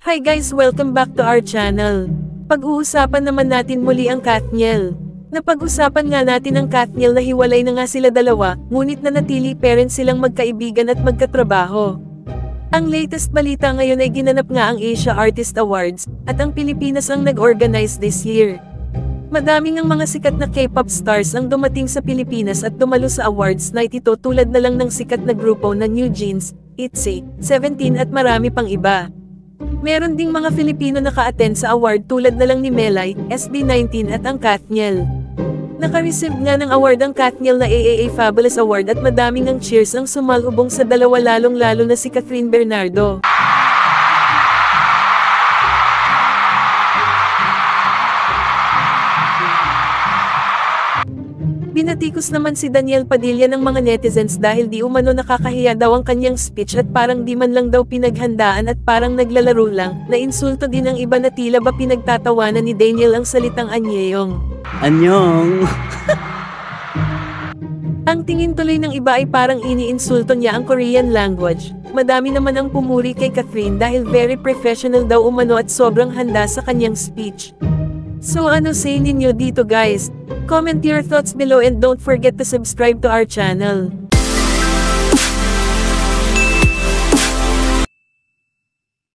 Hi guys, welcome back to our channel. Pag-uusapan naman natin muli ang Katniel. Napag-usapan nga natin ang Katniel na hiwalay na nga sila dalawa, ngunit nanatili pa rin silang magkaibigan at magkatrabaho. Ang latest balita ngayon ay ginanap nga ang Asia Artist Awards, at ang Pilipinas ang nag-organize this year. Madaming ang mga sikat na K-pop stars ang dumating sa Pilipinas at dumalo sa awards night ito tulad na lang ng sikat na grupo na New Jeans, ITZY, Seventeen at marami pang iba. Meron ding mga Filipino naka-attend sa award tulad na lang ni Melay, SB19 at ang Katniel. Naka-receive nga ng award ang Katniel na AAA Fabulous Award at madaming ang cheers ang sumalubong sa dalawa lalong-lalo na si Catherine Bernardo. Binatikos naman si Daniel Padilla ng mga netizens dahil di umano nakakahiya daw ang kanyang speech at parang di man lang daw pinaghandaan at parang naglalaro lang, na insulto din ang iba na tila ba pinagtatawanan ni Daniel ang salitang anyeyong. Anyong! Ang tingin tuloy ng iba ay parang iniinsulto niya ang Korean language. Madami naman ang pumuri kay Catherine dahil very professional daw umano at sobrang handa sa kanyang speech. So ano say ninyo dito guys? Comment your thoughts below and don't forget to subscribe to our channel.